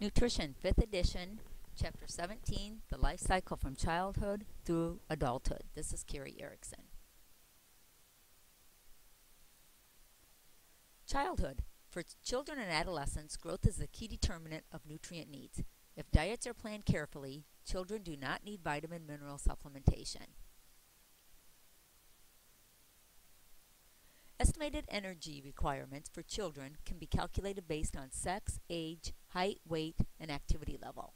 Nutrition, 5th edition, Chapter 17, The Life Cycle from Childhood through Adulthood. This is Carrie Erickson. Childhood. For children and adolescents, growth is the key determinant of nutrient needs. If diets are planned carefully, children do not need vitamin mineral supplementation. Estimated energy requirements for children can be calculated based on sex, age, height, weight, and activity level.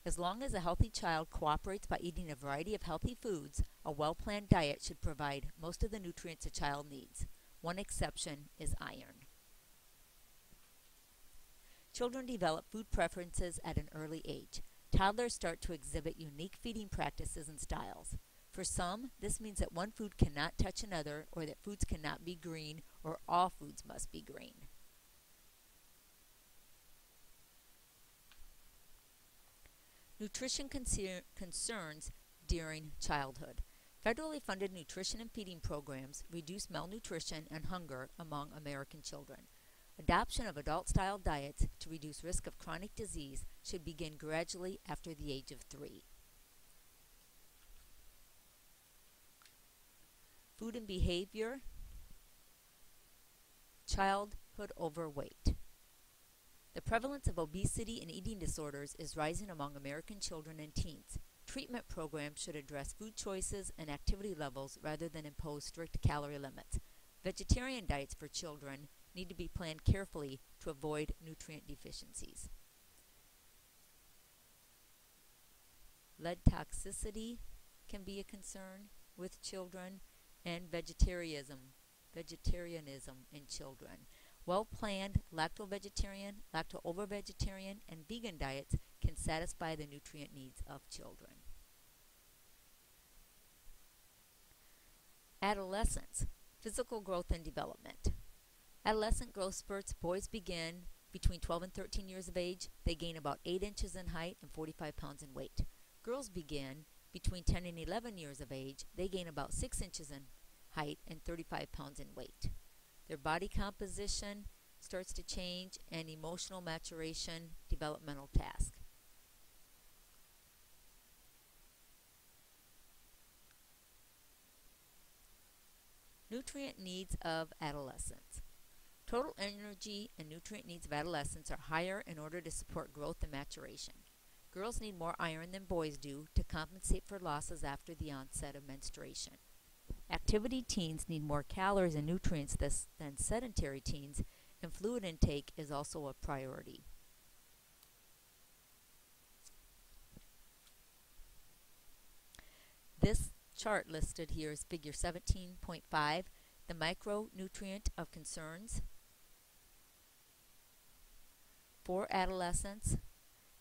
As long as a healthy child cooperates by eating a variety of healthy foods, a well-planned diet should provide most of the nutrients a child needs. One exception is iron. Children develop food preferences at an early age. Toddlers start to exhibit unique feeding practices and styles. For some, this means that one food cannot touch another, or that foods cannot be green, or all foods must be green. Nutrition concerns during childhood. Federally funded nutrition and feeding programs reduce malnutrition and hunger among American children. Adoption of adult-style diets to reduce risk of chronic disease should begin gradually after the age of 3. Food and behavior, childhood overweight. The prevalence of obesity and eating disorders is rising among American children and teens. Treatment programs should address food choices and activity levels rather than impose strict calorie limits. Vegetarian diets for children need to be planned carefully to avoid nutrient deficiencies. Lead toxicity can be a concern with children, and vegetarianism in children. Well-planned lacto-vegetarian, lacto-ovo-vegetarian, and vegan diets can satisfy the nutrient needs of children. Adolescence, physical growth and development. Adolescent growth spurts, boys begin between 12 and 13 years of age. They gain about 8 inches in height and 45 pounds in weight. Girls begin between 10 and 11 years of age. They gain about 6 inches in height and 35 pounds in weight. Their body composition starts to change, and emotional maturation, developmental task. Nutrient needs of adolescents. Total energy and nutrient needs of adolescents are higher in order to support growth and maturation. Girls need more iron than boys do to compensate for losses after the onset of menstruation. Activity teens need more calories and nutrients than sedentary teens, and fluid intake is also a priority. This chart listed here is figure 17.5, the micronutrient of concerns for adolescents.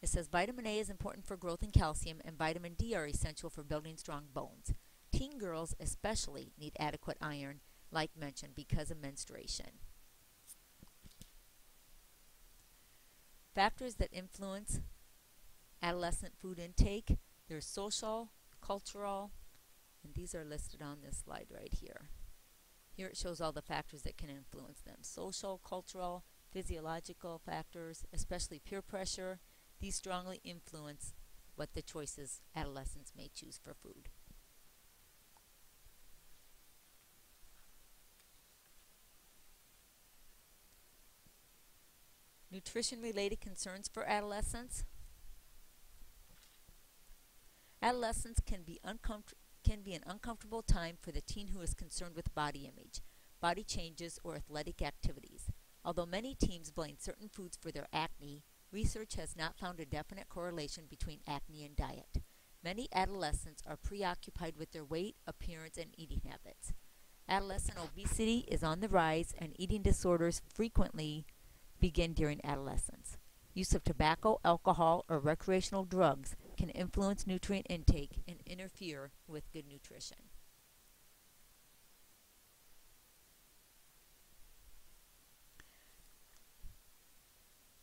It says vitamin A is important for growth and calcium, and vitamin D are essential for building strong bones. Teen girls especially need adequate iron, like mentioned, because of menstruation. Factors that influence adolescent food intake. There's social, cultural, and these are listed on this slide right here. Here it shows all the factors that can influence them. Social, cultural, physiological factors, especially peer pressure. These strongly influence what the choices adolescents may choose for food. Nutrition-related concerns for adolescents. Adolescence can be an uncomfortable time for the teen who is concerned with body image, body changes, or athletic activities. Although many teens blame certain foods for their acne, research has not found a definite correlation between acne and diet. Many adolescents are preoccupied with their weight, appearance, and eating habits. Adolescent obesity is on the rise, and eating disorders frequently begin during adolescence. Use of tobacco, alcohol, or recreational drugs can influence nutrient intake and interfere with good nutrition.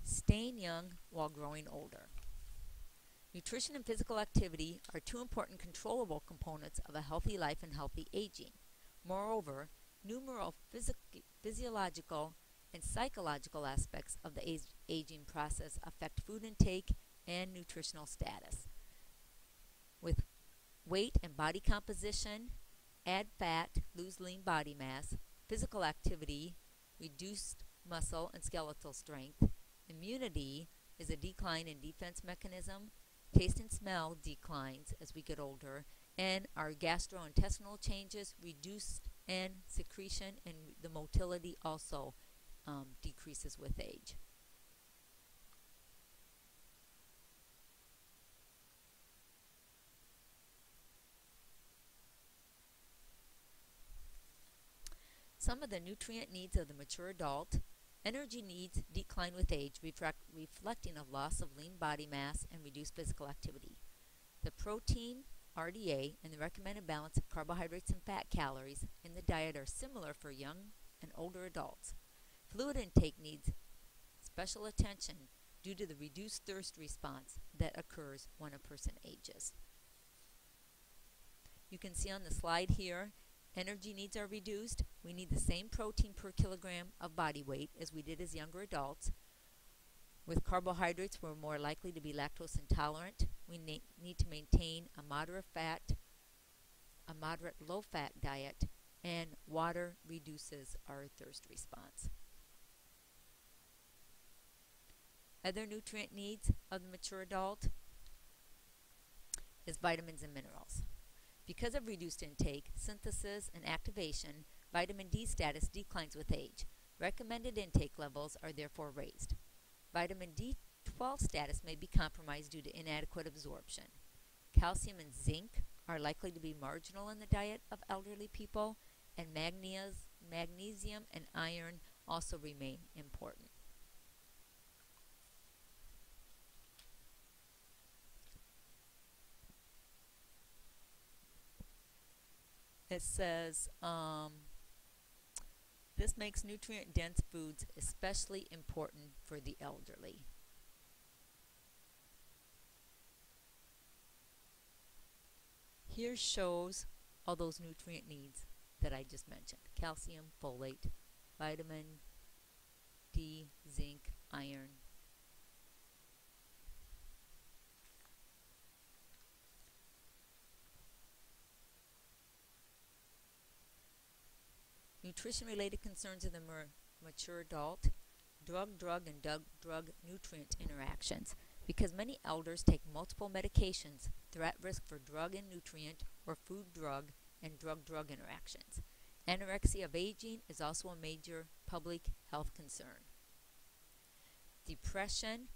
Staying young while growing older. Nutrition and physical activity are two important controllable components of a healthy life and healthy aging. Moreover, numerous physiological and psychological aspects of the aging process affect food intake and nutritional status. With weight and body composition, add fat, lose lean body mass, physical activity, reduced muscle and skeletal strength, immunity is a decline in defense mechanism, taste and smell declines as we get older, and our gastrointestinal changes reduce and secretion and the motility also decreases with age. Some of the nutrient needs of the mature adult. Energy needs decline with age, reflecting a loss of lean body mass and reduced physical activity. The protein, RDA, and the recommended balance of carbohydrates and fat calories in the diet are similar for young and older adults. Fluid intake needs special attention due to the reduced thirst response that occurs when a person ages. You can see on the slide here, energy needs are reduced. We need the same protein per kilogram of body weight as we did as younger adults. With carbohydrates, we're more likely to be lactose intolerant. We need to maintain a moderate low-fat diet, and water reduces our thirst response. Other nutrient needs of the mature adult is vitamins and minerals. Because of reduced intake, synthesis, and activation, vitamin D status declines with age. Recommended intake levels are therefore raised. Vitamin D12 status may be compromised due to inadequate absorption. Calcium and zinc are likely to be marginal in the diet of elderly people, and magnesium and iron also remain important. It says, this makes nutrient-dense foods especially important for the elderly. Here shows all those nutrient needs that I just mentioned. Calcium, folate, vitamin D, zinc, iron. Nutrition-related concerns in the mature adult, drug-drug and drug-drug nutrient interactions. Because many elders take multiple medications, they're at risk for drug and nutrient or food-drug and drug-drug interactions. Anorexia of aging is also a major public health concern. Depression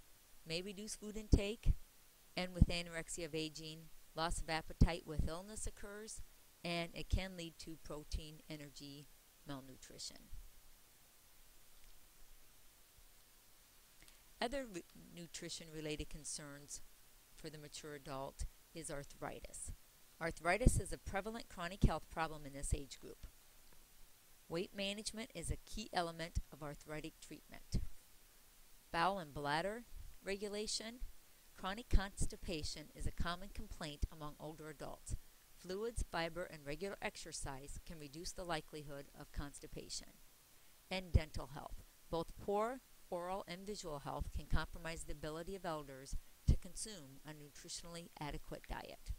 may reduce food intake, and with anorexia of aging, loss of appetite with illness occurs, and it can lead to protein, energy, malnutrition. Other nutrition-related concerns for the mature adult is arthritis. Arthritis is a prevalent chronic health problem in this age group. Weight management is a key element of arthritic treatment. Bowel and bladder regulation. Chronic constipation is a common complaint among older adults. Fluids, fiber, and regular exercise can reduce the likelihood of constipation. And dental health. Both poor oral and visual health can compromise the ability of elders to consume a nutritionally adequate diet.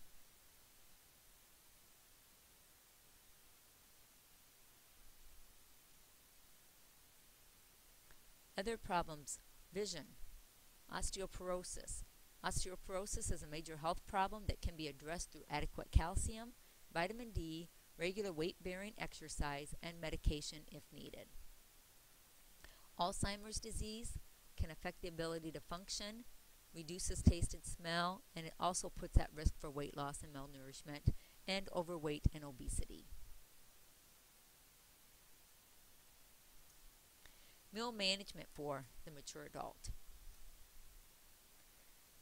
Other problems: vision, osteoporosis. Osteoporosis is a major health problem that can be addressed through adequate calcium, vitamin D, regular weight-bearing exercise, and medication if needed. Alzheimer's disease can affect the ability to function, reduces taste and smell, and it also puts at risk for weight loss and malnourishment, and overweight and obesity. Meal management for the mature adult.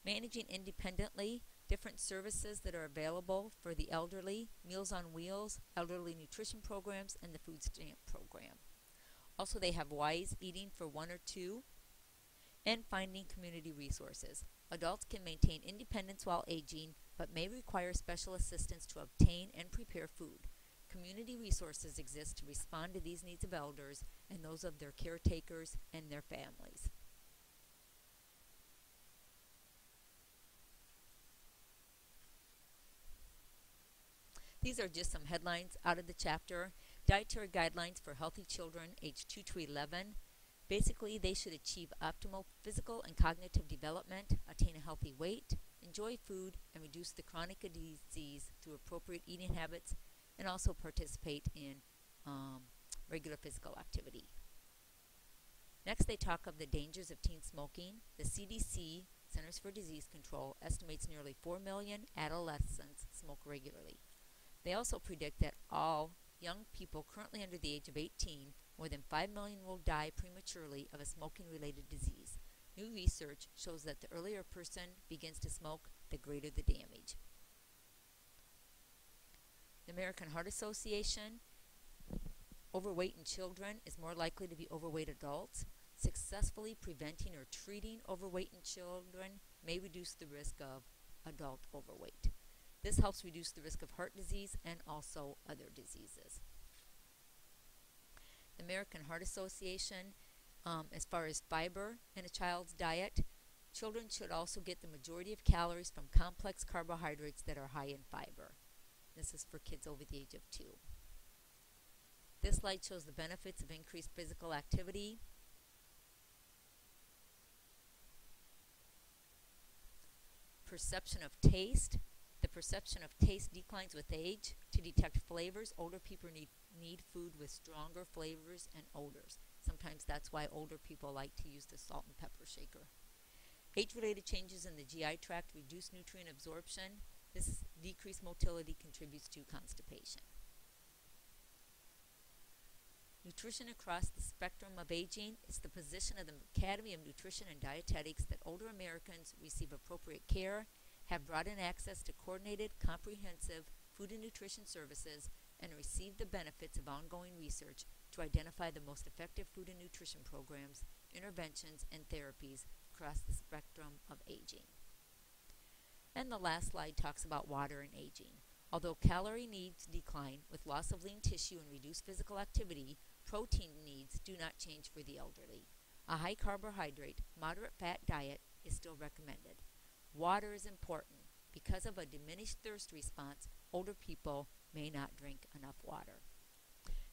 Managing independently different services that are available for the elderly, Meals on Wheels, elderly nutrition programs, and the food stamp program. Also, they have wise eating for one or two, and finding community resources. Adults can maintain independence while aging, but may require special assistance to obtain and prepare food. Community resources exist to respond to these needs of elders, and those of their caretakers and their families. These are just some headlines out of the chapter. Dietary guidelines for healthy children aged 2 to 11. Basically, they should achieve optimal physical and cognitive development, attain a healthy weight, enjoy food, and reduce the chronic disease through appropriate eating habits, and also participate in regular physical activity. Next, they talk of the dangers of teen smoking. The CDC, Centers for Disease Control, estimates nearly 4 million adolescents smoke regularly. They also predict that all young people currently under the age of 18, more than 5 million will die prematurely of a smoking-related disease. New research shows that the earlier a person begins to smoke, the greater the damage. The American Heart Association, overweight in children is more likely to be overweight adults. Successfully preventing or treating overweight in children may reduce the risk of adult overweight. This helps reduce the risk of heart disease and also other diseases. The American Heart Association, as far as fiber in a child's diet, children should also get the majority of calories from complex carbohydrates that are high in fiber. This is for kids over the age of 2. This slide shows the benefits of increased physical activity. Perception of taste. The perception of taste declines with age. To detect flavors, older people need food with stronger flavors and odors. Sometimes that's why older people like to use the salt and pepper shaker. Age-related changes in the GI tract reduce nutrient absorption. This decreased motility contributes to constipation. Nutrition across the spectrum of aging. It's the position of the Academy of Nutrition and Dietetics that older Americans receive appropriate care, have broadened access to coordinated, comprehensive food and nutrition services, and receive the benefits of ongoing research to identify the most effective food and nutrition programs, interventions, and therapies across the spectrum of aging. And the last slide talks about water and aging. Although calorie needs decline with loss of lean tissue and reduced physical activity, protein needs do not change for the elderly. A high carbohydrate, moderate fat diet is still recommended. Water is important. Because of a diminished thirst response, older people may not drink enough water.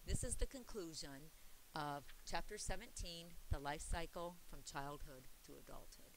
This is the conclusion of Chapter 17, The Life Cycle from Childhood to Adulthood.